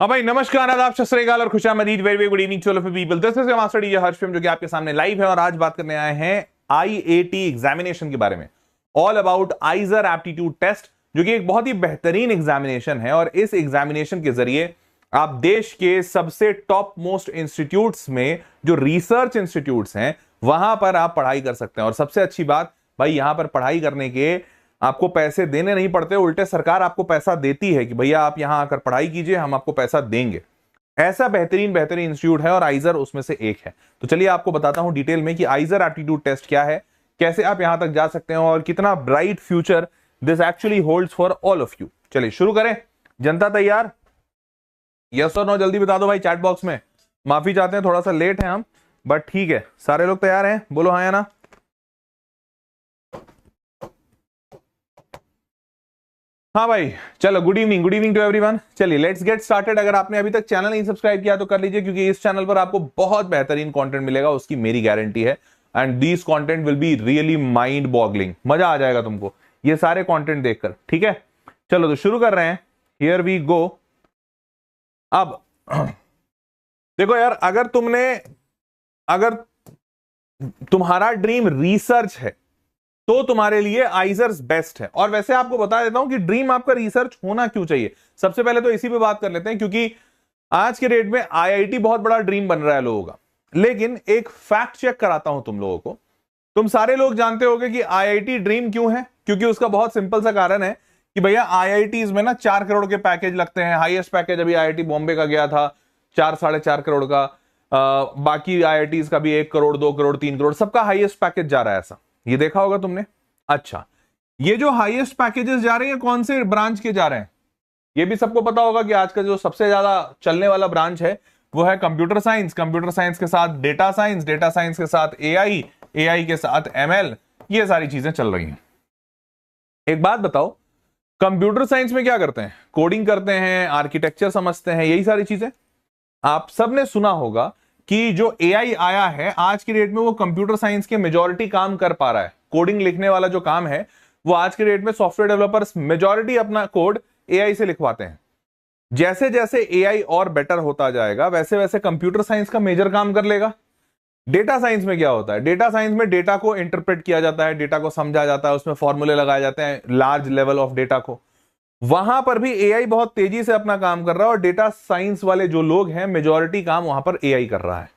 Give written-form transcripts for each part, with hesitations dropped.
हाँ भाई, नमस्कार, आदाब, सत श्री अकाल और खुशामदीद। Very very good evening to all of people. This is your master DJ Harsh जो कि आपके सामने लाइव है और आज बात करने आए हैं आईएटी एग्जामिनेशन के बारे में। All about IISER aptitude test, जो कि एक बहुत ही बेहतरीन एग्जामिनेशन है और इस एग्जामिनेशन के जरिए आप देश के सबसे टॉप मोस्ट इंस्टीट्यूट्स में, जो रिसर्च इंस्टीट्यूट्स हैं, वहां पर आप पढ़ाई कर सकते हैं। और सबसे अच्छी बात भाई, यहां पर पढ़ाई करने के आपको पैसे देने नहीं पड़ते, उल्टे सरकार आपको पैसा देती है कि भैया आप यहां आकर पढ़ाई कीजिए, हम आपको पैसा देंगे। ऐसा बेहतरीन बेहतरीन इंस्टीट्यूट है और आइजर उसमें से एक है। तो चलिए आपको बताता हूं डिटेल में कि आइजर एप्टीट्यूड टेस्ट क्या है, कैसे आप यहां तक जा सकते हैं और कितना bright future this actually holds for all of you. चलिए शुरू करें। जनता तैयार? यस और नो जल्दी बता दो भाई चैट बॉक्स में। माफी चाहते हैं, थोड़ा सा लेट है हम, बट ठीक है। सारे लोग तैयार हैं? बोलो हाँ या ना। हाँ भाई चलो, गुड इवनिंग टू एवरीवन। चलिए लेट्स गेट स्टार्टेड। अगर आपने अभी तक चैनल नहीं सब्सक्राइब किया तो कर लीजिए, क्योंकि इस चैनल पर आपको बहुत बेहतरीन कंटेंट मिलेगा, उसकी मेरी गारंटी है। And these content will be really mind boggling. मजा आ जाएगा तुमको ये सारे कंटेंट देखकर, ठीक है। चलो तो शुरू कर रहे हैं। Here we go. अब देखो यार, अगर तुम्हारा ड्रीम रिसर्च है तो तुम्हारे लिए आइजर्स बेस्ट है। और वैसे आपको बता देता हूं कि ड्रीम आपका रिसर्च होना क्यों चाहिए। सबसे पहले तो इसी पे बात कर लेते हैं, क्योंकि आज के डेट में आईआईटी बहुत बड़ा ड्रीम बन रहा है लोगों का। लेकिन एक फैक्ट चेक कराता हूं तुम लोगों को। तुम सारे लोग जानते होगे कि आईआईटी ड्रीम क्यों है, क्योंकि उसका बहुत सिंपल सा कारण है कि भैया आईआईटीज में ना 4 करोड़ के पैकेज लगते हैं। हाईएस्ट पैकेज अभी आईआईटी बॉम्बे का गया था 4-4.5 करोड़ का। बाकी आईआईटीज का भी 1 करोड़, 2 करोड़, 3 करोड़, सबका हाईएस्ट पैकेज जा रहा है। ऐसा ये देखा होगा तुमने। अच्छा, ये जो हाईएस्ट पैकेजेस जा रहे हैं कौन से ब्रांच के जा रहे हैं? ये भी सबको पता होगा कि आज का जो सबसे ज्यादा चलने वाला ब्रांच है वो है कंप्यूटर साइंस। कंप्यूटर साइंस के साथ डेटा साइंस, डेटा साइंस के साथ एआई, एआई के साथ एमएल, ये सारी चीजें चल रही हैं। एक बात बताओ, कंप्यूटर साइंस में क्या करते हैं? कोडिंग करते हैं, आर्किटेक्चर समझते हैं, यही सारी चीजें। आप सबने सुना होगा कि जो एआई आया है आज की डेट में, वो कंप्यूटर साइंस के मेजॉरिटी काम कर पा रहा है। कोडिंग लिखने वाला जो काम है वो आज के डेट में सॉफ्टवेयर डेवलपर्स मेजॉरिटी अपना कोड एआई से लिखवाते हैं। जैसे जैसे एआई और बेटर होता जाएगा वैसे वैसे कंप्यूटर साइंस का मेजर काम कर लेगा। डेटा साइंस में क्या होता है? डेटा साइंस में डेटा को इंटरप्रेट किया जाता है, डेटा को समझा जाता है, उसमें फॉर्मूले लगाए जाते हैं लार्ज लेवल ऑफ डेटा को। वहां पर भी एआई बहुत तेजी से अपना काम कर रहा है और डेटा साइंस वाले जो लोग हैं मेजॉरिटी काम वहां पर एआई कर रहा है।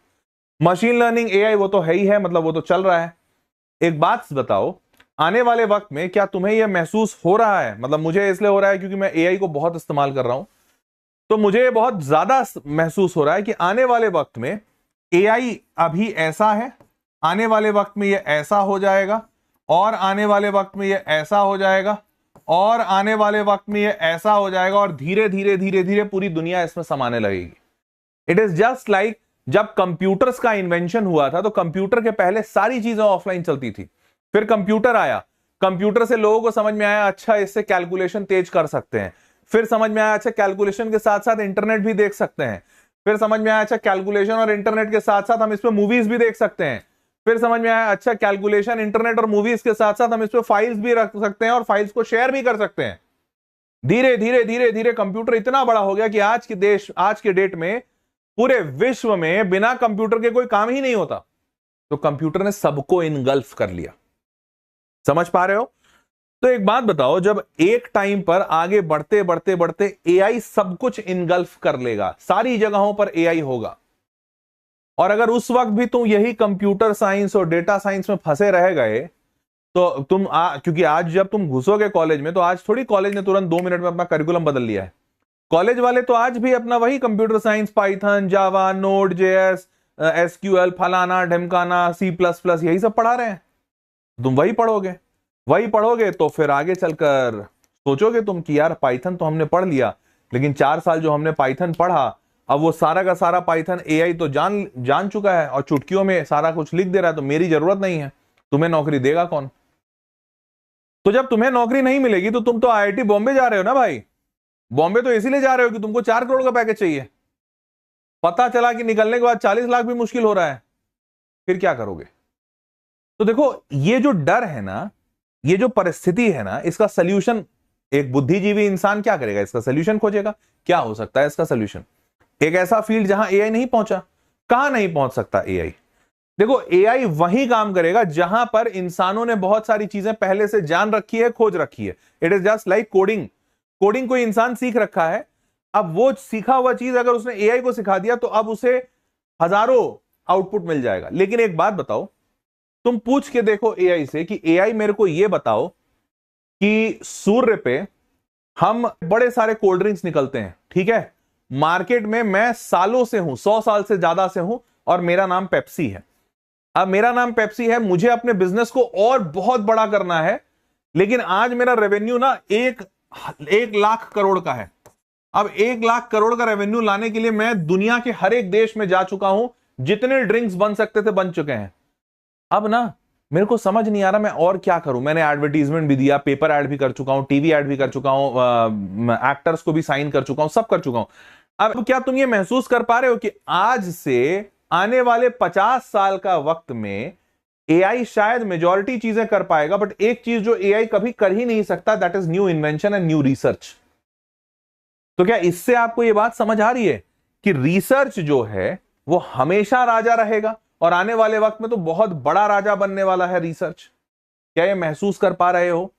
मशीन लर्निंग एआई वो तो है ही है, मतलब वो तो चल रहा है। एक बात बताओ, आने वाले वक्त में क्या तुम्हें यह महसूस हो रहा है? मतलब मुझे इसलिए हो रहा है क्योंकि मैं एआई को बहुत इस्तेमाल कर रहा हूं, तो मुझे बहुत ज्यादा महसूस हो रहा है कि आने वाले वक्त में एआई अभी ऐसा है, आने वाले वक्त में यह ऐसा हो जाएगा, और आने वाले वक्त में यह ऐसा हो जाएगा, और आने वाले वक्त में यह ऐसा हो जाएगा, और धीरे धीरे धीरे धीरे पूरी दुनिया इसमें समाने लगेगी। इट इज जस्ट लाइक जब कंप्यूटर्स का इन्वेंशन हुआ था तो कंप्यूटर के पहले सारी चीजें ऑफलाइन चलती थी। फिर कंप्यूटर आया, कंप्यूटर से लोगों को समझ में आया अच्छा इससे कैलकुलेशन तेज कर सकते हैं। फिर समझ में आया अच्छा कैलकुलेशन के साथ साथ इंटरनेट भी देख सकते हैं। फिर समझ में आया अच्छा कैलकुलेशन और इंटरनेट के साथ साथ हम इस पे मूवीज भी देख सकते हैं। फिर समझ में आया अच्छा कैलकुलेशन, इंटरनेट और मूवीज के साथ साथ हम इस पे फाइल्स भी रख सकते हैं और फाइल्स को शेयर भी कर सकते हैं। धीरे धीरे धीरे धीरे कंप्यूटर इतना बड़ा हो गया कि आज के डेट में पूरे विश्व में बिना कंप्यूटर के कोई काम ही नहीं होता। तो कंप्यूटर ने सबको इनगल्फ कर लिया। समझ पा रहे हो? तो एक बात बताओ, जब एक टाइम पर आगे बढ़ते बढ़ते बढ़ते एआई सब कुछ इनगल्फ कर लेगा, सारी जगहों पर एआई होगा, और अगर उस वक्त भी तुम यही कंप्यूटर साइंस और डेटा साइंस में फंसे रह गए तो क्योंकि आज जब तुम घुसोगे कॉलेज में, तो आज थोड़ी कॉलेज ने तुरंत 2 मिनट में अपना करिकुलम बदल लिया है। कॉलेज वाले तो आज भी अपना वही कंप्यूटर साइंस, पाइथन, जावा, नोड जेएस, एसक्यूएल, फलाना ढमकाना, सी प्लस प्लस, यही सब पढ़ा रहे हैं। तुम वही पढ़ोगे तो फिर आगे चलकर सोचोगे तुम कि यार पाइथन तो हमने पढ़ लिया, लेकिन 4 साल जो हमने पाइथन पढ़ा, अब वो सारा का सारा पाइथन एआई तो जान चुका है और चुटकियों में सारा कुछ लिख दे रहा है, तो मेरी जरूरत नहीं है। तुम्हें नौकरी देगा कौन? तो जब तुम्हें नौकरी नहीं मिलेगी तो तुम तो आईआईटी बॉम्बे जा रहे हो ना भाई। बॉम्बे तो इसीलिए जा रहे हो कि तुमको 4 करोड़ का पैकेज चाहिए। पता चला कि निकलने के बाद 40 लाख भी मुश्किल हो रहा है, फिर क्या करोगे? तो देखो, ये जो डर है ना, ये जो परिस्थिति है ना, इसका सल्यूशन एक बुद्धिजीवी इंसान क्या करेगा, इसका सोल्यूशन खोजेगा। क्या हो सकता है इसका सोल्यूशन? एक ऐसा फील्ड जहां एआई नहीं पहुंचा। कहां नहीं पहुंच सकता एआई? देखो, एआई वही काम करेगा जहां पर इंसानों ने बहुत सारी चीजें पहले से जान रखी है, खोज रखी है। It is just like coding. Coding कोई इंसान सीख रखा है, अब वो सीखा हुआ चीज अगर उसने एआई को सिखा दिया तो अब उसे हजारों आउटपुट मिल जाएगा। लेकिन एक बात बताओ, तुम पूछ के देखो एआई से कि एआई मेरे को यह बताओ कि सूर्य पे हम बड़े सारे कोल्ड ड्रिंक्स निकलते हैं, ठीक है, मार्केट में मैं सालों से हूं, 100 साल से ज्यादा से हूं, और मेरा नाम पेप्सी है। अब मेरा नाम पेप्सी है, मुझे अपने बिजनेस को और बहुत बड़ा करना है, लेकिन आज मेरा रेवेन्यू ना 1 लाख करोड़ का है। अब 1 लाख करोड़ का रेवेन्यू लाने के लिए मैं दुनिया के हर एक देश में जा चुका हूं, जितने ड्रिंक्स बन सकते थे बन चुके हैं। अब ना मेरे को समझ नहीं आ रहा मैं और क्या करूं। मैंने एडवर्टीजमेंट भी दिया, पेपर ऐड भी कर चुका हूं, टीवी ऐड भी कर चुका हूं, एक्टर्स को भी साइन कर चुका हूं, सब कर चुका हूं। अब क्या तुम ये महसूस कर पा रहे हो कि आज से आने वाले 50 साल का वक्त में एआई शायद मेजॉरिटी चीजें कर पाएगा, बट एक चीज जो एआई कभी कर ही नहीं सकता, that is new invention and new research. तो क्या इससे आपको यह बात समझ आ रही है कि रिसर्च जो है वो हमेशा राजा रहेगा, और आने वाले वक्त में तो बहुत बड़ा राजा बनने वाला है रिसर्च? क्या ये महसूस कर पा रहे हो?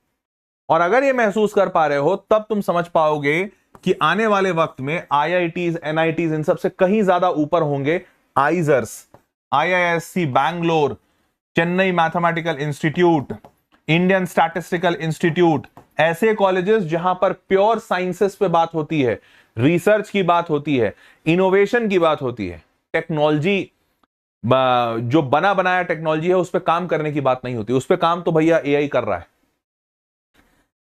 और अगर ये महसूस कर पा रहे हो तब तुम समझ पाओगे कि आने वाले वक्त में आईआईटीज, एनआईटीज इन सबसे कहीं ज्यादा ऊपर होंगे IISERs, IISc Bangalore, Chennai mathematical institute, Indian statistical institute, ऐसे कॉलेजेस जहां पर प्योर साइंसेस पे बात होती है, रिसर्च की बात होती है, इनोवेशन की बात होती है, टेक्नोलॉजी जो बना बनाया टेक्नोलॉजी है उस पर काम करने की बात नहीं होती। उस पर काम तो भैया एआई कर रहा है।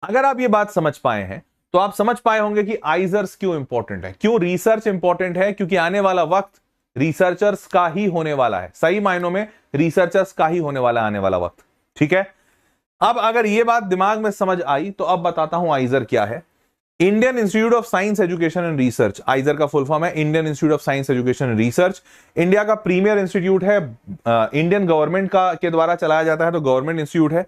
अगर आप ये बात समझ पाए हैं तो आप समझ पाए होंगे कि आइजर्स क्यों इंपॉर्टेंट है, क्यों रिसर्च इंपॉर्टेंट है। क्योंकि आने वाला वक्त रिसर्चर्स का ही होने वाला है, सही मायनों में रिसर्चर्स का ही होने वाला है आने वाला वक्त, ठीक है। अब अगर ये बात दिमाग में समझ आई तो अब बताता हूं आइजर क्या है। Indian institute of science education and research, आइजर का फुल फॉर्म है Indian institute of science education and research. India का प्रीमियर इंस्टीट्यूट है, इंडियन गवर्नमेंट का के द्वारा चलाया जाता है, तो गवर्नमेंट इंस्टीट्यूट है।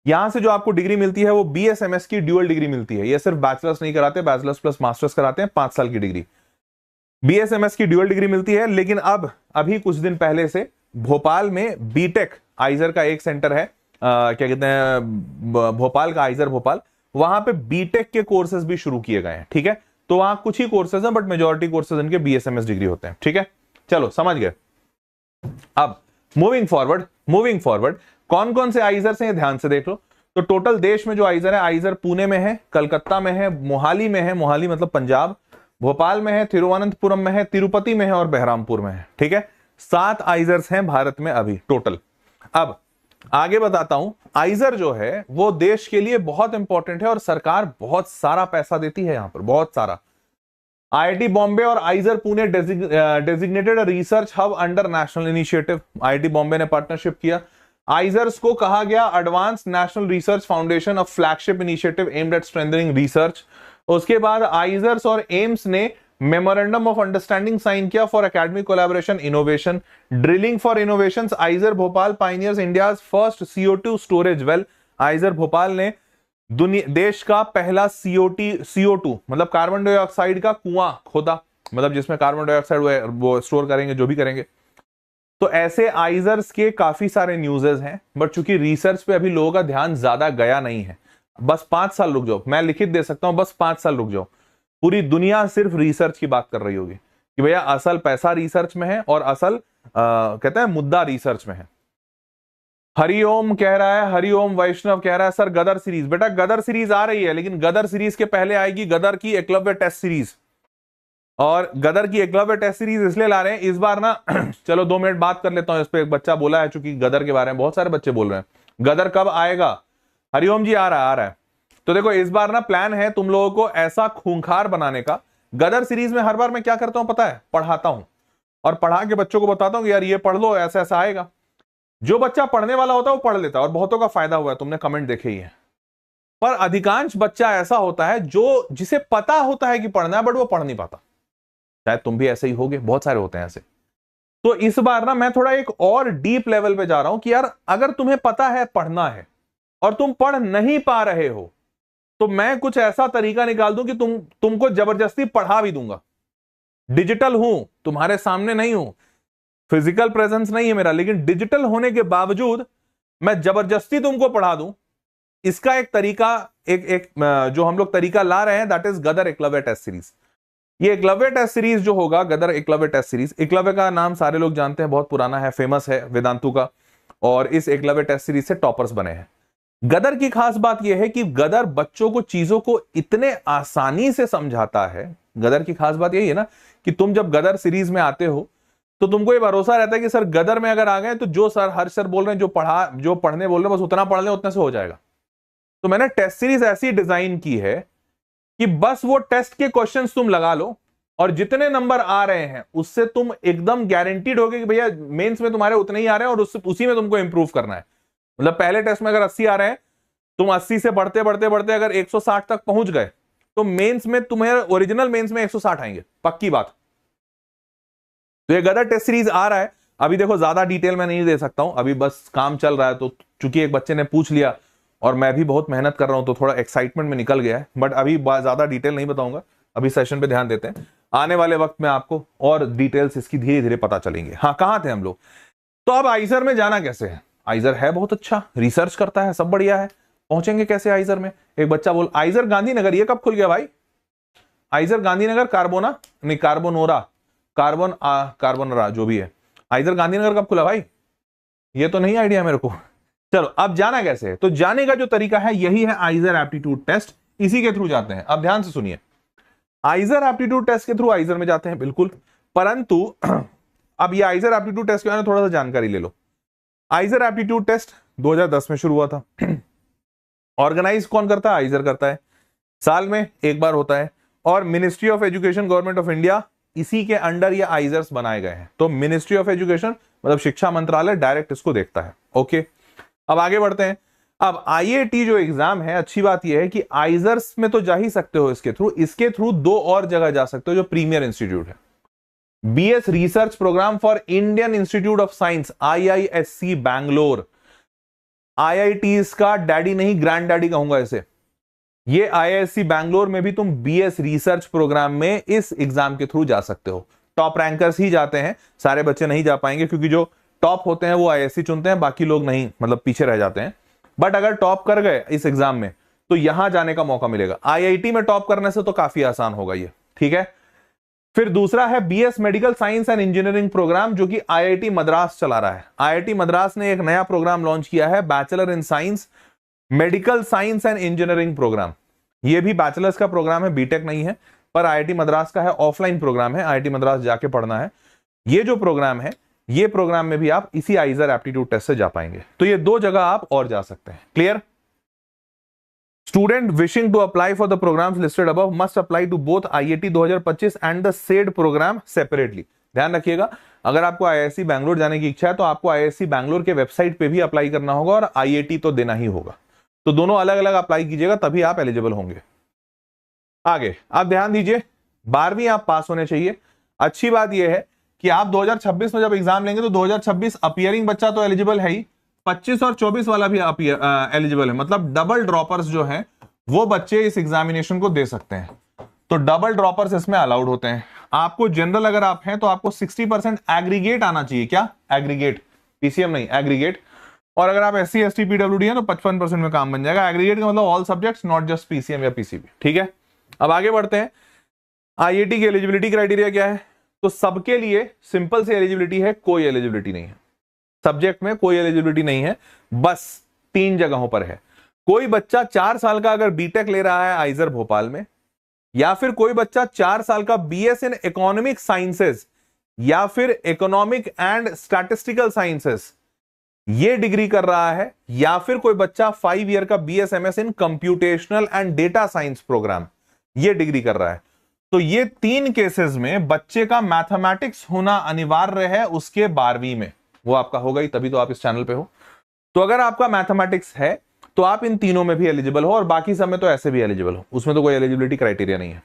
यहां से जो आपको डिग्री मिलती है वो बीएसएमएस की ड्यूअल डिग्री मिलती है। ये सिर्फ बैचलर्स नहीं कराते, बैचलर्स प्लस मास्टर्स कराते हैं, 5 साल की डिग्री, बीएसएमएस की ड्यूअल डिग्री मिलती है। लेकिन अब अभी कुछ दिन पहले से भोपाल में बीटेक आइजर का एक सेंटर है, क्या कहते हैं, भोपाल का आइजर भोपाल, वहां पे बीटेक के कोर्सेज भी शुरू किए गए हैं, ठीक है। तो वहां कुछ ही कोर्सेज हैं, बट मेजॉरिटी कोर्सेज इनके बीएसएमएस डिग्री होते हैं, ठीक है। चलो समझ गए। अब मूविंग फॉरवर्ड कौन कौन से आइजर्स हैं ध्यान से देख लो। तो टोटल देश में जो आइजर है, आइजर पुणे में है, कलकत्ता में है, मोहाली में है, मोहाली मतलब पंजाब, भोपाल में है, तिरुवनंतपुरम में है, तिरुपति में है और बहरामपुर में है, ठीक है। 7 आइजर्स हैं भारत में अभी टोटल। अब आगे बताता हूं, आइजर जो है वो देश के लिए बहुत इंपॉर्टेंट है और सरकार बहुत सारा पैसा देती है यहां पर, बहुत सारा। आईआईटी बॉम्बे और आइजर Pune designated research hub under national initiative. IIT Bombay ने पार्टनरशिप किया। आइजर्स को कहा गया advance national research foundation, of flagship initiative aimed at strengthening research. उसके बाद आइजर्स और एम्स ने मेमोरेंडम ऑफ अंडरस्टैंडिंग साइन किया for academic collaboration innovation. Drilling for innovations, आइजर Bhopal Pioneers India's first CO2 storage well. आइजर Bhopal ने देश का पहला CO2 मतलब कार्बन डाइऑक्साइड का कुआं खोदा, मतलब जिसमें कार्बन डाइऑक्साइड वो स्टोर करेंगे, जो भी करेंगे। तो ऐसे आइजर्स के काफी सारे न्यूज़ेस हैं, बट चूंकि रिसर्च पे अभी लोगों का ध्यान ज्यादा गया नहीं है। बस 5 साल रुक जाओ, मैं लिखित दे सकता हूं, बस 5 साल रुक जाओ, पूरी दुनिया सिर्फ रिसर्च की बात कर रही होगी कि भैया असल पैसा रिसर्च में है और असल कहते हैं मुद्दा रिसर्च में है। हरिओम कह रहा है, हरिओम वैष्णव कह रहा है सर गदर सीरीज। बेटा गदर सीरीज आ रही है, लेकिन गदर सीरीज के पहले आएगी गदर की एकलव्य टेस्ट सीरीज। और गदर की एकलव्य टेस्ट सीरीज इसलिए ला रहे हैं इस बार ना चलो 2 मिनट बात कर लेता हूं इस पे। एक बच्चा बोला है, चूंकि गदर के बारे में बहुत सारे बच्चे बोल रहे हैं गदर कब आएगा। हरिओम जी आ रहा है। तो देखो इस बार ना प्लान है तुम लोगों को ऐसा खूंखार बनाने का। गदर सीरीज में हर बार मैं क्या करता हूं पता है, पढ़ाता हूं और पढ़ा के बच्चों को बताता हूं कि यार ये पढ़ लो, ऐसा ऐसा आएगा। जो बच्चा पढ़ने वाला होता है वो पढ़ लेता है और बहुतों का फायदा हुआ है, तुमने कमेंट देखे ही है। पर अधिकांश बच्चा ऐसा होता है जो जिसे पता होता है कि पढ़ना है बट वो पढ़ नहीं पाता। शायद तुम भी ऐसे ही होगे, बहुत सारे होते हैं ऐसे। तो इस बार ना मैं थोड़ा एक और डीप लेवल पे जा रहा हूं कि यार अगर तुम्हें पता है पढ़ना है और तुम पढ़ नहीं पा रहे हो तो मैं कुछ ऐसा तरीका निकाल दूं कि तुमको जबरदस्ती पढ़ा भी दूंगा। डिजिटल हूं, तुम्हारे सामने नहीं हूं, फिजिकल प्रेजेंस नहीं है मेरा, लेकिन डिजिटल होने के बावजूद मैं जबरदस्ती तुमको पढ़ा दूं। इसका एक तरीका, एक जो हम लोग तरीका ला रहे हैं, that is Gadar Eklavya test series. ये एकलव्य टेस्ट सीरीज जो होगा, गदर एकलव्य टेस्ट सीरीज, एकलव्य का नाम सारे लोग जानते हैं, बहुत पुराना है, फेमस है, वेदांतु का, और इस एकलव्य टेस्ट सीरीज से टॉपर्स बने हैं। गदर की खास बात यह है कि गदर बच्चों को चीजों को इतने आसानी से समझाता है। गदर की खास बात यही है ना कि तुम जब गदर सीरीज में आते हो तो तुमको ये भरोसा रहता है कि सर गदर में अगर आ गए तो जो सर हर सर बोल रहे हैं, जो पढ़ने बोल रहे हैं, बस उतना पढ़ लें, उतने से हो जाएगा। तो मैंने टेस्ट सीरीज ऐसी डिजाइन की है कि बस वो टेस्ट के क्वेश्चंस तुम लगा लो और जितने नंबर आ रहे हैं उससे तुम एकदम गारंटीड होगे कि भैया मेंस में तुम्हारे उतने ही आ रहे हैं और उसी में तुमको इंप्रूव करना है। मतलब पहले टेस्ट में अगर 80 आ रहे हैं, तुम 80 से बढ़ते बढ़ते बढ़ते अगर 160 तक पहुंच गए तो मेंस में तुम्हें ओरिजिनल मेंस में 160 आएंगे, पक्की बात। तो ये गदर टेस्ट सीरीज आ रहा है। अभी देखो ज्यादा डिटेल में नहीं दे सकता हूं, अभी बस काम चल रहा है, तो चूंकि एक बच्चे ने पूछ लिया और मैं भी बहुत मेहनत कर रहा हूं तो थोड़ा एक्साइटमेंट में निकल गया है, बट अभी ज्यादा डिटेल नहीं बताऊंगा, अभी सेशन पे ध्यान देते हैं। आने वाले वक्त में आपको और डिटेल्स इसकी धीरे धीरे पता चलेंगे। हाँ, कहां थे हम लोग? तो अब आइजर में जाना कैसे है? आइजर है बहुत अच्छा, रिसर्च करता है, सब बढ़िया है, पहुंचेंगे कैसे आइजर में? एक बच्चा बोल, आइजर गांधीनगर, ये कब खुल गया भाई? आइजर गांधीनगर कार्बोना नहीं, कार्बोनोरा, कार्बोनरा जो भी है, आइजर गांधीनगर कब खुला भाई? ये तो नहीं आइडिया मेरे को। चलो अब जाना कैसे है? तो जाने का जो तरीका है यही है, आइजर एप्टीट्यूड टेस्ट, इसी के थ्रू जाते हैं। अब ध्यान से सुनिए, आइजर एप्टीट्यूड टेस्ट के थ्रू आइजर में जाते हैं, बिल्कुल। परंतु अब ये आइजर एप्टीट्यूड टेस्ट के बारे में थोड़ा सा जानकारी ले लो। आइजर एप्टीट्यूड टेस्ट 2010 में शुरू हुआ था। ऑर्गेनाइज कौन करता है? आइजर करता है, साल में एक बार होता है, और ministry of education government of India, इसी के अंडर ये आइजर्स बनाए गए हैं। तो मिनिस्ट्री ऑफ एजुकेशन मतलब शिक्षा मंत्रालय डायरेक्ट इसको देखता है। ओके, अब आगे बढ़ते हैं। अब आईआईटी जो एग्जाम है, अच्छी बात यह है कि आइजर्स में तो जा ही सकते हो इसके थ्रू दो और जगह जा सकते हो जो प्रीमियर इंस्टीट्यूट है। BS research program for Indian institute of science, IISc Bangalore, IIT का डैडी नहीं ग्रैंड डैडी कहूंगा इसे। ये आईआईएससी बैंगलोर में भी तुम बीएस रिसर्च प्रोग्राम में इस एग्जाम के थ्रू जा सकते हो। टॉप रैंकर्स ही जाते हैं, सारे बच्चे नहीं जा पाएंगे, क्योंकि जो टॉप होते हैं वो आईआईएससी चुनते हैं, बाकी लोग नहीं, मतलब पीछे रह जाते हैं। बट अगर टॉप कर गए इस एग्जाम में तो यहां जाने का मौका मिलेगा। आईआईटी में टॉप करने से तो काफी आसान होगा ये, ठीक है। फिर दूसरा है BS medical science and engineering program, जो कि आईआईटी मद्रास चला रहा है। आईआईटी मद्रास ने एक नया प्रोग्राम लॉन्च किया है, bachelor in science medical science and engineering program. ये भी बैचलर्स का प्रोग्राम है, बीटेक नहीं है, पर आईआईटी मद्रास का है, ऑफलाइन प्रोग्राम है, आईआईटी मद्रास जाके पढ़ना है। ये जो प्रोग्राम है, ये प्रोग्राम में भी आप इसी आइजर एप्टीट्यूड टेस्ट से जा पाएंगे। तो ये दो जगह आप और जा सकते हैं। Clear? Student wishing to apply for the programs listed above must apply to both IIT 2025 and the said program separately. ध्यान रखिएगा, अगर आपको आईआईएससी बैंगलोर जाने की इच्छा है तो आपको आईआईएससी बैंगलोर के वेबसाइट पे भी अप्लाई करना होगा और आईआईटी तो देना ही होगा। तो दोनों अलग अलग अप्लाई कीजिएगा, तभी आप एलिजिबल होंगे। आगे आप ध्यान दीजिए, 12वीं आप पास होने चाहिए। अच्छी बात यह है कि आप 2026 में जब एग्जाम लेंगे तो 2026 अपियरिंग बच्चा तो एलिजिबल है ही, 25 और 24 वाला भी एलिजिबल है। मतलब डबल ड्रॉपर्स जो हैं वो बच्चे इस एग्जामिनेशन को दे सकते हैं। तो डबल ड्रॉपर्स इसमें अलाउड होते हैं। आपको जनरल अगर आप हैं तो आपको 60% एग्रीगेट आना चाहिए। क्या? एग्रीगेट, पीसीएम नहीं, एग्रीगेट। और अगर आप एससी एसटी पीडब्ल्यूडी हैं तो 55% में काम बन जाएगा। एग्रीगेट का मतलब all subjects, not just PCM या पीसीबी। ठीक है, अब आगे बढ़ते हैं। आईआईटी की एलिजिबिलिटी क्राइटेरिया क्या है? तो सबके लिए सिंपल सी एलिजिबिलिटी है, कोई एलिजिबिलिटी नहीं है। सब्जेक्ट में कोई एलिजिबिलिटी नहीं है, बस 3 जगहों पर है। कोई बच्चा 4 साल का अगर बीटेक ले रहा है आइजर भोपाल में, या फिर कोई बच्चा 4 साल का बीएस इन इकोनॉमिक साइंसेस या फिर इकोनॉमिक एंड स्टैटिस्टिकल साइंसेस ये डिग्री कर रहा है, या फिर कोई बच्चा 5 ईयर का BSMS in computational and data science program ये डिग्री कर रहा है। तो ये 3 केसेस में बच्चे का मैथमेटिक्स होना अनिवार्य है उसके 12वीं में। वो आपका होगा ही, तभी तो आप इस चैनल पे हो। तो अगर आपका मैथमेटिक्स है तो आप इन तीनों में भी एलिजिबल हो, और बाकी सब में तो ऐसे भी एलिजिबल हो, उसमें तो कोई एलिजिबिलिटी क्राइटेरिया नहीं है।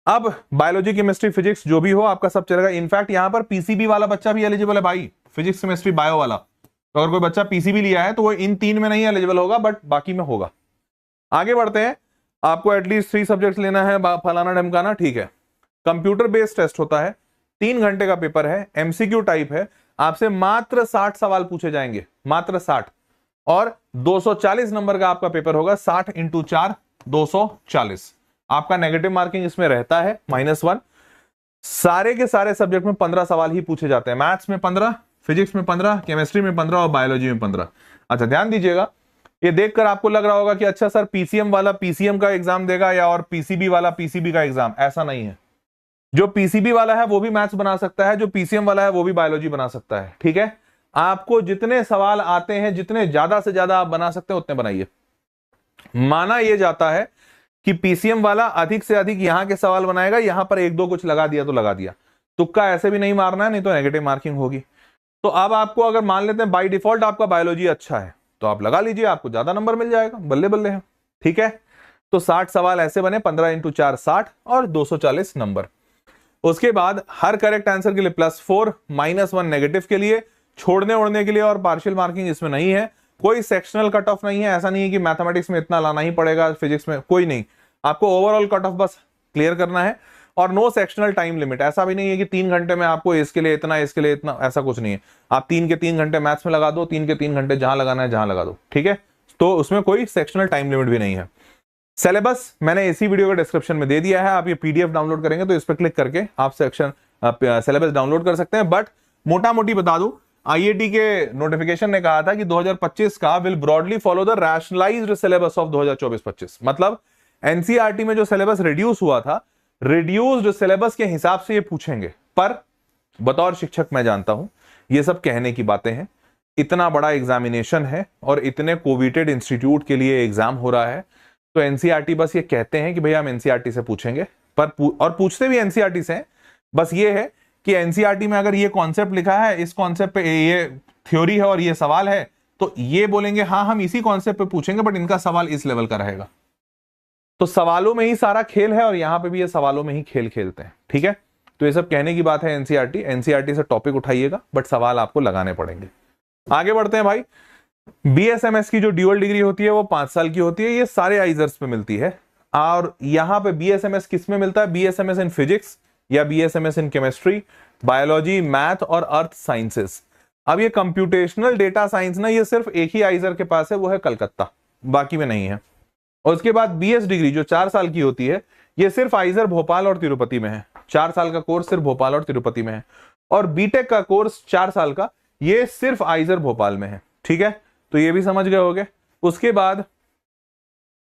अब बायोलॉजी केमिस्ट्री फिजिक्स जो भी हो आपका सब चलेगा। इनफैक्ट यहां पर पीसीबी वाला बच्चा भी एलिजिबल है भाई, फिजिक्स केमिस्ट्री बायो वाला। तो अगर कोई बच्चा पीसीबी लिया है तो वो इन 3 में नहीं एलिजिबल होगा, बट बाकी में होगा। आगे बढ़ते हैं। आपको एटलीस्ट 3 सब्जेक्ट्स लेना है, फलाना ढमकाना, ठीक है। कंप्यूटर बेस्ड टेस्ट होता है, 3 घंटे का पेपर है, एमसीक्यू टाइप है। आपसे मात्र 60 सवाल पूछे जाएंगे, मात्र 60, और 240 नंबर का आपका पेपर होगा। 60 इंटू 4 240। आपका नेगेटिव मार्किंग इसमें रहता है -1। सारे के सारे सब्जेक्ट में 15 सवाल ही पूछे जाते हैं। मैथ्स में 15, फिजिक्स में 15, केमिस्ट्री में 15 और बायोलॉजी में 15। अच्छा ध्यान दीजिएगा, ये देखकर आपको लग रहा होगा कि अच्छा सर पीसीएम वाला पीसीएम का एग्जाम देगा या और पीसीबी वाला पीसीबी का एग्जाम। ऐसा नहीं है। जो पीसीबी वाला है वो भी मैथ्स बना सकता है, जो पीसीएम वाला है वो भी बायोलॉजी बना सकता है, ठीक है। आपको जितने सवाल आते हैं, जितने ज्यादा से ज्यादा आप बना सकते हैं उतने बनाइए। माना यह जाता है कि पीसीएम वाला अधिक से अधिक यहां के सवाल बनाएगा, यहां पर 1-2 कुछ लगा दिया तो लगा दिया। तुक्का ऐसे भी नहीं मारना है, नहीं तो नेगेटिव मार्किंग होगी। तो अब आपको अगर मान लेते हैं बाय डिफॉल्ट आपका बायोलॉजी अच्छा है तो आप लगा लीजिए, आपको ज्यादा नंबर मिल जाएगा, बल्ले बल्ले है, ठीक है। तो 60 सवाल ऐसे बने, 15 इंटू 4 60 और 240 नंबर। उसके बाद हर करेक्ट आंसर के लिए +4, -1 नेगेटिव के लिए, छोड़ने ओढ़ने के लिए और पार्शियल मार्किंग इसमें नहीं है। कोई सेक्शनल कट ऑफ नहीं है, ऐसा नहीं है कि मैथमेटिक्स में इतना लाना ही पड़ेगा, फिजिक्स में कोई नहीं। आपको ओवरऑल कट ऑफ बस क्लियर करना है। और नो सेक्शनल टाइम लिमिट, ऐसा भी नहीं है कि 3 घंटे में आपको इसके लिए इतना, इसके लिए इतना, ऐसा कुछ नहीं है। आप 3 के 3 घंटे मैथ्स में लगा दो, 3 के 3 घंटे जहां लगाना है जहां लगा दो, ठीक है। तो उसमें कोई सेक्शनल टाइम लिमिट भी नहीं है। सिलेबस मैंने इसी वीडियो के डिस्क्रिप्शन में दे दिया है। आप ये पीडीएफ डाउनलोड करेंगे तो इस पर क्लिक करके आप सिलेबस डाउनलोड कर सकते हैं। बट मोटा मोटी बता दूं, आईआईटी के नोटिफिकेशन ने कहा था कि 2025 का will broadly follow the rationalised syllabus of 2024-25। मतलब एनसीईआरटी में जो सिलेबस रिड्यूस हुआ था, रिड्यूस्ड सिलेबस के हिसाब से ये पूछेंगे। पर बतौर शिक्षक मैं जानता हूं ये सब कहने की बातें हैं। इतना बड़ा एग्जामिनेशन है और इतने कोविटेड इंस्टीट्यूट के लिए एग्जाम हो रहा है, तो एनसीईआरटी बस ये कहते हैं कि भैया हम एनसीईआरटी से पूछेंगे। और पूछते भी एनसीईआरटी से हैं। बस ये है कि एनसीईआरटी में अगर ये कॉन्सेप्ट लिखा है, इस कॉन्सेप्ट पे ये थ्योरी है और ये सवाल है, तो ये बोलेंगे हाँ हम इसी कॉन्सेप्ट पे पूछेंगे, बट इनका सवाल इस लेवल का रहेगा। तो सवालों में ही सारा खेल है और यहां पे भी ये सवालों में ही खेल खेलते हैं, ठीक है। तो ये सब कहने की बात है। एनसीईआरटी से टॉपिक उठाइएगा, बट सवाल आपको लगाने पड़ेंगे। आगे बढ़ते हैं भाई। बीएसएमएस की जो ड्यूअल डिग्री होती है वो 5 साल की होती है। ये सारे आइजर्स पे मिलती है। और यहां पे बीएसएमएस किस में मिलता है? बीएसएमएस इन फिजिक्स या BSMS in chemistry, biology, math और अर्थ साइंसेस। अब ये कंप्यूटेशनल डेटा साइंस ना, ये सिर्फ एक ही आइजर के पास है, वो है कलकत्ता, बाकी में नहीं है। और उसके बाद बीएस डिग्री जो 4 साल की होती है, ये सिर्फ आइजर भोपाल और तिरुपति में है। 4 साल का कोर्स सिर्फ भोपाल और तिरुपति में है। और बीटेक का कोर्स 4 साल का, ये सिर्फ आइजर भोपाल में है, ठीक है। तो ये भी समझ गए होंगे। उसके बाद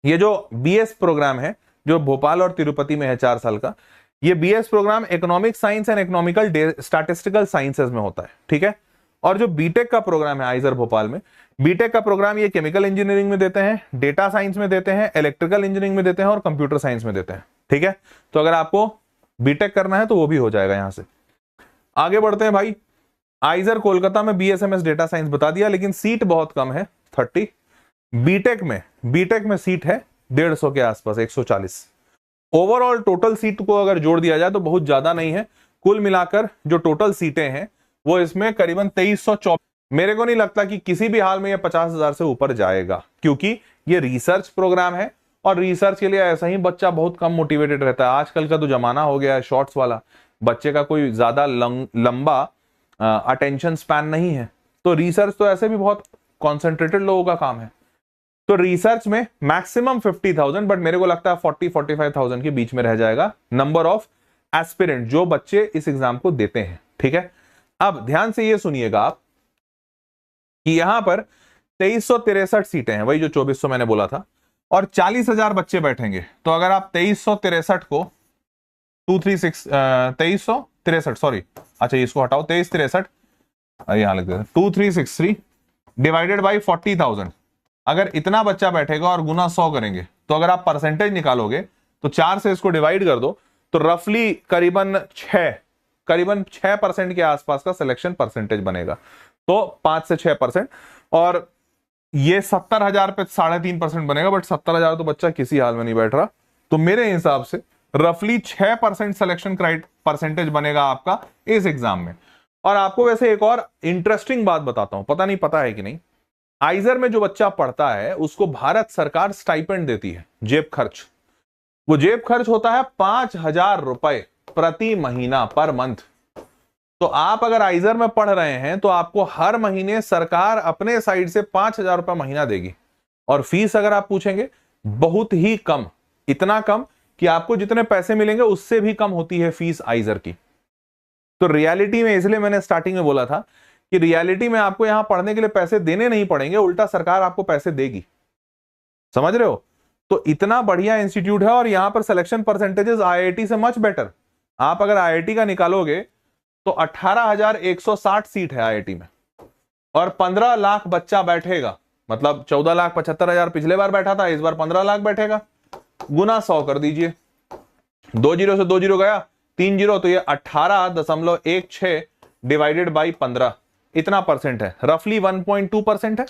ये जो बीएस प्रोग्राम है जो भोपाल और तिरुपति में है 4 साल का, ये BS program economic science and economical statistical sciences में होता है, ठीक है। और जो बीटेक का प्रोग्राम है आइजर भोपाल में, बीटेक का प्रोग्राम ये केमिकल इंजीनियरिंग में देते हैं, डेटा साइंस में देते हैं, इलेक्ट्रिकल इंजीनियरिंग में देते हैं और कंप्यूटर साइंस में देते हैं, ठीक है। तो अगर आपको बीटेक करना है तो वो भी हो जाएगा यहां से। आगे बढ़ते हैं भाई। आइजर कोलकाता में बीएसएमएस डेटा साइंस बता दिया, लेकिन सीट बहुत कम है, 30। बीटेक में सीट है 150 के आसपास, 140। ओवरऑल टोटल सीट को अगर जोड़ दिया जाए तो बहुत ज्यादा नहीं है। कुल मिलाकर जो टोटल सीटें हैं वो इसमें करीबन 2324। मेरे को नहीं लगता कि किसी भी हाल में ये 50,000 से ऊपर जाएगा, क्योंकि ये रिसर्च प्रोग्राम है और रिसर्च के लिए ऐसा ही बच्चा बहुत कम मोटिवेटेड रहता है। आजकल का तो जमाना हो गया है शॉर्ट्स वाला, बच्चे का कोई ज्यादा लंबा अटेंशन स्पैन नहीं है। तो रिसर्च तो ऐसे भी बहुत कॉन्सेंट्रेटेड लोगों का काम है। तो रिसर्च में मैक्सिमम 50,000, बट मेरे को लगता है 40-45,000 के बीच में रह जाएगा नंबर ऑफ एस्पिरेंट जो बच्चे इस एग्जाम को देते हैं, ठीक है। अब ध्यान से ये सुनिएगा आप कि यहां पर 2363 सीटें हैं, वही जो 2400 मैंने बोला था, और 40,000 बच्चे बैठेंगे। तो अगर आप 2363 को 2363 सॉरी, अच्छा इसको हटाओ, 2363 यहां लिख देते हैं 2363 डिवाइडेड बाई 40,000। अगर इतना बच्चा बैठेगा और गुना 100 करेंगे, तो अगर आप परसेंटेज निकालोगे तो 4 से इसको डिवाइड कर दो, तो रफली करीबन 6% के आसपास का सिलेक्शन परसेंटेज बनेगा। तो 5 से 6%, और ये 70,000 पे 3.5% बनेगा, बट 70,000 तो बच्चा किसी हाल में नहीं बैठ रहा। तो मेरे हिसाब से रफली 6% सिलेक्शन परसेंटेज बनेगा आपका इस एग्जाम में। और आपको वैसे एक और इंटरेस्टिंग बात बताता हूं, पता नहीं पता है कि नहीं, आइजर में जो बच्चा पढ़ता है उसको भारत सरकार स्टाइपेंड देती है, जेब खर्च। वो जेब खर्च होता है 5,000 रुपए प्रति महीना, पर मंथ। तो आप अगर आइजर में पढ़ रहे हैं तो आपको हर महीने सरकार अपने साइड से 5,000 रुपए महीना देगी। और फीस अगर आप पूछेंगे, बहुत ही कम, इतना कम कि आपको जितने पैसे मिलेंगे उससे भी कम होती है फीस आइजर की। तो रियलिटी में, इसलिए मैंने स्टार्टिंग में बोला था कि रियलिटी में आपको यहां पढ़ने के लिए पैसे देने नहीं पड़ेंगे, उल्टा सरकार आपको पैसे देगी। समझ रहे हो? तो इतना बढ़िया इंस्टीट्यूट है और यहां पर सिलेक्शन परसेंटेजेस आईआईटी से मच बेटर। आप अगर आईआईटी का निकालोगे तो 18,160 सीट है आईआईटी में और 15 लाख बच्चा बैठेगा। मतलब 14,75,000 पिछले बार बैठा था, इस बार 15 लाख बैठेगा। गुना 100 कर दीजिए, 2 जीरो से 2 जीरो गया, 3 जीरो, तो ये 18.16 डिवाइडेड बाई 15, इतना परसेंट है, रफली 1.2% है।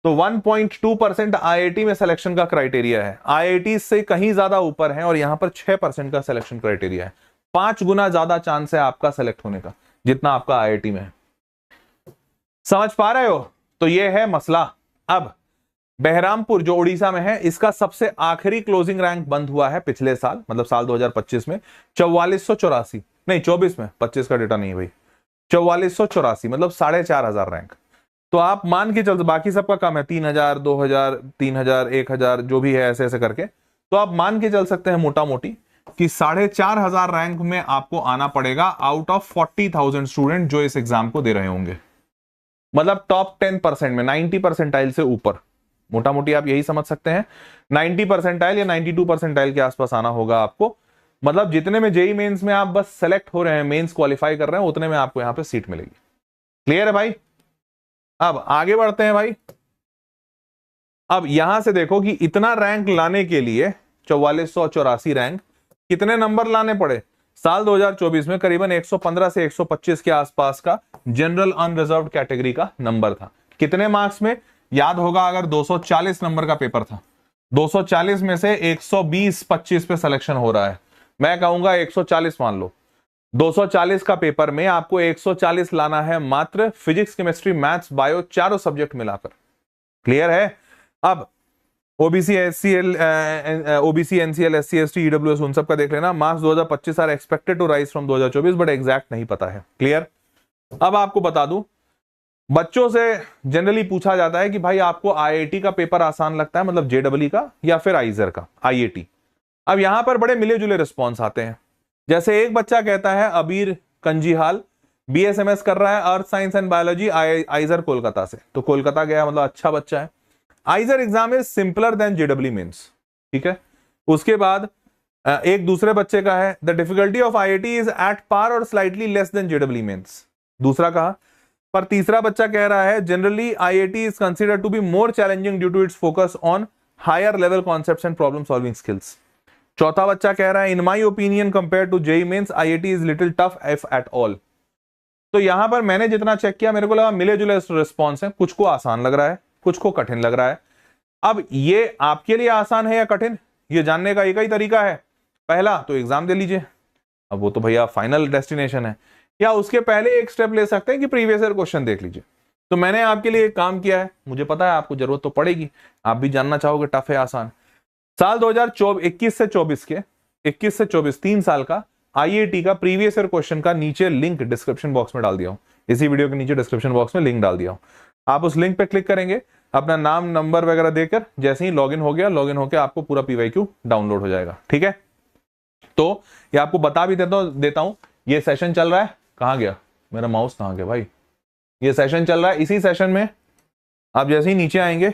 तो 1.2% आईआईटी में सिलेक्शन का क्राइटेरिया है। आईआईटी से कहीं ज्यादा ऊपर है और यहां पर 6% का सिलेक्शन क्राइटेरिया है। 5 गुना ज्यादा चांस है आपका सेलेक्ट होने का जितना आपका आईआईटी में है। समझ पा रहे हो? तो ये है मसला। अब बहरामपुर जो उड़ीसा में है, इसका सबसे आखिरी क्लोजिंग रैंक बंद हुआ है पिछले साल, मतलब साल 2025 में 4484, नहीं 24 में, 25 का डेटा नहीं है भाई, 4484, मतलब 4,500 रैंक। तो आप मान के चलते, बाकी सबका कम है, 3,000, 2,000, 3,000, 1,000 जो भी है, ऐसे ऐसे करके। तो आप मान के चल सकते हैं मोटा मोटी कि 4,500 रैंक में आपको आना पड़ेगा आउट ऑफ 40,000 स्टूडेंट जो इस एग्जाम को दे रहे होंगे। मतलब टॉप 10% में, 90 परसेंटाइल से ऊपर, मोटा मोटी आप यही समझ सकते हैं। 90 परसेंटाइल या 92 परसेंटाइल के आसपास आना होगा आपको। मतलब जितने में जेई मेंस में आप बस सेलेक्ट हो रहे हैं, मेंस क्वालिफाई कर रहे हैं, उतने में आपको यहां पे सीट मिलेगी। क्लियर है भाई? अब आगे बढ़ते हैं भाई। अब यहां से देखो कि इतना रैंक लाने के लिए 4484 रैंक, कितने नंबर लाने पड़े? साल 2024 में करीबन 115 से 125 के आसपास का जनरल अनरिजर्व कैटेगरी का नंबर था। कितने मार्क्स में? याद होगा, अगर 240 नंबर का पेपर था, 240 में से 120-25 पे सिलेक्शन हो रहा है। मैं कहूंगा 140 मान लो। 240 का पेपर में आपको 140 लाना है मात्र, फिजिक्स, केमिस्ट्री, मैथ्स, बायो, चारों सब्जेक्ट मिलाकर। क्लियर है? अब OBC, SCL, OBC, NCL, SC, ST, EWS, उन सब का देख लेना। Marks 2025 are expected to rise from 2024, but exact नहीं पता है। क्लियर? अब आपको बता दूं, बच्चों से जनरली पूछा जाता है कि भाई आपको आईआईटी का पेपर आसान लगता है, मतलब जेडब्ल्यू का, या फिर आइजर का, आईआईटी। अब यहां पर बड़े मिले जुले रिस्पॉन्स आते हैं। जैसे एक बच्चा कहता है, अबीर कंजीहाल, बीएसएमएस कर रहा है, earth science and biology, IISER Kolkata से। तो कोलकाता गया, मतलब अच्छा बच्चा है। IISER exam is simpler than जेडब्ल्यू मेंस, ठीक है। उसके बाद एक दूसरे बच्चे का है, the difficulty of IIT is at par और स्लाइटली लेस देन जेडब्ल्यू मेंस, दूसरा कहा। पर तीसरा बच्चा कह रहा है, generally IIT is considered to be more challenging due to its focus on higher level concepts and problem solving skills. चौथा बच्चा कह रहा है, in my opinion compare to JEE mains IIT is little tough if at all. तो यहां पर मैंने जितना चेक किया, मेरे को लगा मिले जुले रिस्पॉन्स है, कुछ को आसान लग रहा है, कुछ को कठिन लग रहा है। अब ये आपके लिए आसान है या कठिन, ये जानने का एक ही तरीका है। पहला तो एग्जाम दे लीजिए, अब वो तो भैया फाइनल डेस्टिनेशन है, या उसके पहले एक स्टेप ले सकते हैं कि प्रीवियस ईयर क्वेश्चन देख लीजिए। तो मैंने आपके लिए एक काम किया है, मुझे पता है आपको जरूरत तो पड़ेगी, आप भी जानना चाहोगे टफ है आसान। साल 2021 से 24 के, 21 से 24 3 साल का आईआईटी का प्रीवियस ईयर क्वेश्चन का नीचे लिंक डिस्क्रिप्शन बॉक्स में डाल दिया हूं, इसी वीडियो के नीचे डिस्क्रिप्शन बॉक्स में लिंक डाल दिया हूं। आप उस लिंक पे क्लिक करेंगे, अपना नाम नंबर वगैरह देकर, जैसे ही लॉगिन हो गया, लॉगिन होकर आपको पूरा पीवाईक्यू डाउनलोड हो जाएगा, ठीक है। तो ये आपको बता भी देता हूं, ये सेशन चल रहा है, कहां गया मेरा माउस, कहां गया भाई, ये सेशन चल रहा है। इसी सेशन में आप जैसे ही नीचे आएंगे,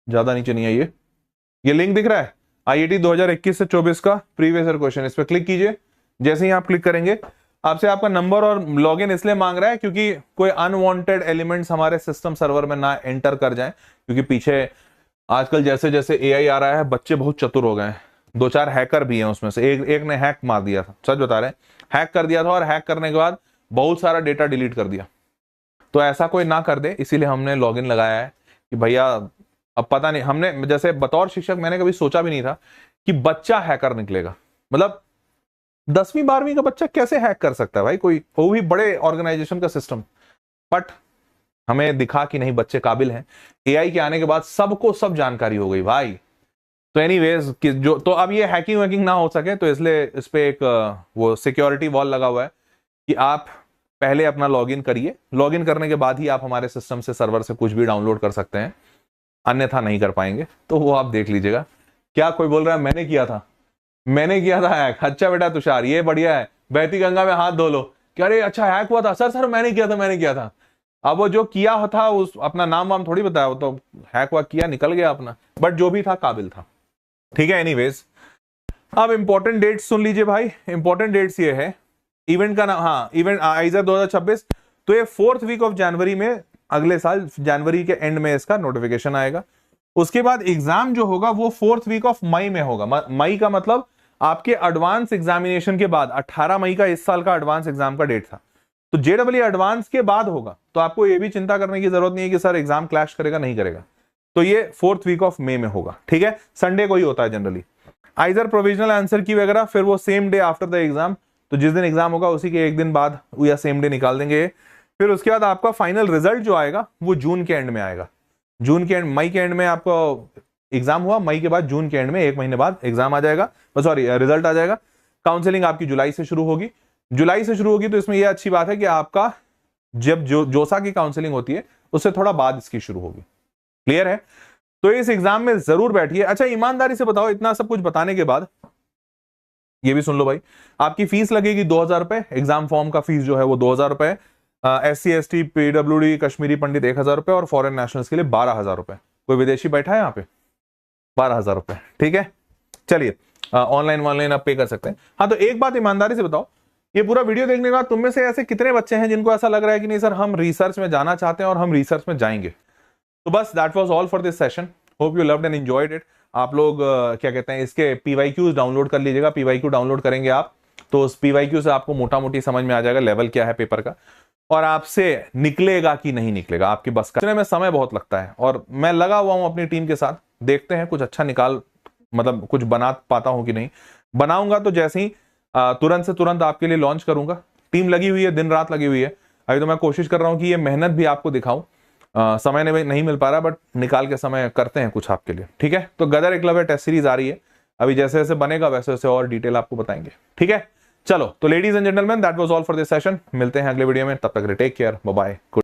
ज्यादा नीचे नहीं आइए, ये लिंक दिख रहा है आईआईटी 2021 से 24 का प्रीवियस ईयर क्वेश्चन, इस पर क्लिक कीजिए। जैसे ही आप क्लिक करेंगे, आपसे आपका नंबर और लॉगिन इसलिए मांग रहा है क्योंकि कोई अनवांटेड एलिमेंट्स हमारे सिस्टम सर्वर में ना एंटर कर जाएं, क्योंकि पीछे आजकल जैसे जैसे एआई आ रहा है, बच्चे बहुत चतुर हो गए हैं। 2-4 हैकर भी हैं उसमें से, एक ने हैक मार दिया था, सच बता रहे हैं, हैक कर दिया था, और हैक करने के बाद बहुत सारा डेटा डिलीट कर दिया। तो ऐसा कोई ना कर दे, इसीलिए हमने लॉगिन लगाया है कि भैया अब पता नहीं, हमने जैसे बतौर शिक्षक मैंने कभी सोचा भी नहीं था कि बच्चा हैकर निकलेगा। मतलब 10वीं 12वीं का बच्चा कैसे हैक कर सकता है भाई, कोई वो भी बड़े ऑर्गेनाइजेशन का सिस्टम। बट हमें दिखा कि नहीं बच्चे काबिल हैं। एआई के आने के बाद सबको सब जानकारी हो गई भाई। तो एनीवेज जो तो अब ये हैकिंग वैकिंग ना हो सके तो इसलिए इस पे एक वो सिक्योरिटी वॉल लगा हुआ है कि आप पहले अपना लॉगिन करिए, लॉगिन करने के बाद ही आप हमारे सिस्टम से सर्वर से कुछ भी डाउनलोड कर सकते हैं, अन्यथा नहीं कर पाएंगे। तो वो आप देख लीजिएगा। क्या कोई बोल रहा है मैंने किया था, मैंने किया था हैक? अच्छा बेटा तुषार ये बढ़िया है, बहती गंगा में हाथ धो लो कि अरे अच्छा हैक हुआ था, सर सर मैंने किया था मैंने किया था। अब वो जो किया था उस अपना नाम वाम थोड़ी बताया, वो तो हैक वाक किया निकल गया अपना, बट जो भी था काबिल था। ठीक है एनीवेज, अब इंपॉर्टेंट डेट्स सुन लीजिए भाई। इंपॉर्टेंट डेट्स ये है, इवेंट का नाम, हाँ इवेंट आइजर 2026, तो ये 4th वीक ऑफ जनवरी में, अगले साल जनवरी के एंड में इसका नोटिफिकेशन आएगा। उसके बाद एग्जाम जो होगा वो 4th वीक ऑफ मई में होगा। मई का मतलब आपके एडवांस एग्जामिनेशन के बाद, 18 मई का इस साल का एडवांस एग्जाम का डेट था, तो जेडब्ल्यू एडवांस के बाद होगा। तो आपको ये भी चिंता करने की जरूरत नहीं है कि सर एग्जाम क्लैश करेगा, नहीं करेगा। तो ये 4th वीक ऑफ मई में होगा। ठीक है, संडे को ही होता है जनरली। आइजर प्रोविजनल आंसर की वगैरह फिर वो same day after the exam, तो जिस दिन एग्जाम होगा उसी के एक दिन बाद या सेम डे निकाल देंगे। फिर उसके बाद आपका फाइनल रिजल्ट जो आएगा वो जून के एंड में आएगा। जून के एंड, मई के एंड में आपको एग्जाम हुआ, मई के बाद जून के एंड में 1 महीने बाद एग्जाम आ जाएगा, सॉरी रिजल्ट आ जाएगा। काउंसलिंग आपकी जुलाई से शुरू होगी। जुलाई से शुरू होगी तो इसमें यह अच्छी बात है कि आपका जब जोसा की काउंसलिंग होती है उससे थोड़ा बाद इसकी शुरू होगी। क्लियर है? तो इस एग्जाम में जरूर बैठिए। अच्छा ईमानदारी से बताओ, इतना सब कुछ बताने के बाद ये भी सुन लो भाई, आपकी फीस लगेगी 2000 रुपए। एग्जाम फॉर्म का फीस जो है वो 2000 रुपए, SC ST PWD कश्मीरी पंडित 1000 रुपए और फॉरेन नेशनल्स के लिए 12,000 रुपए। कोई विदेशी बैठा है यहाँ पे? 12,000 रुपए। ठीक है, चलिए ऑनलाइन आप पे कर सकते हैं। हाँ तो एक बात ईमानदारी से बताओ, ये पूरा वीडियो देखने के बाद तुम में से ऐसे कितने बच्चे हैं जिनको ऐसा लग रहा है कि नहीं सर हम रिसर्च में जाना चाहते हैं और हम रिसर्च में जाएंगे? तो बस that was all for this session. Hope you loved and enjoyed it. आप लोग क्या कहते हैं, इसके PYQs डाउनलोड कर लीजिएगा। PYQ डाउनलोड करेंगे आप तो उस PYQ से आपको मोटा मोटी समझ में आ जाएगा लेवल क्या है पेपर का, और आपसे निकलेगा कि नहीं निकलेगा, आपकी बस का। में समय बहुत लगता है और मैं लगा हुआ हूं अपनी टीम के साथ, देखते हैं कुछ अच्छा निकाल, मतलब कुछ बना पाता हूं कि नहीं। बनाऊंगा तो जैसे ही तुरंत से तुरंत आपके लिए लॉन्च करूंगा। टीम लगी हुई है, दिन रात लगी हुई है। अभी तो मैं कोशिश कर रहा हूं कि ये मेहनत भी आपको दिखाऊं। समय नहीं मिल पा रहा, बट निकाल के समय करते हैं कुछ आपके लिए। ठीक है, तो गदर एकलव्य टेस्ट सीरीज आ रही है, अभी जैसे जैसे बनेगा वैसे वैसे और डिटेल आपको बताएंगे। ठीक है, चलो तो ladies and gentleman that was all for this session. मिलते हैं अगले वीडियो में, तब तक टेक केयर, बाय बाय।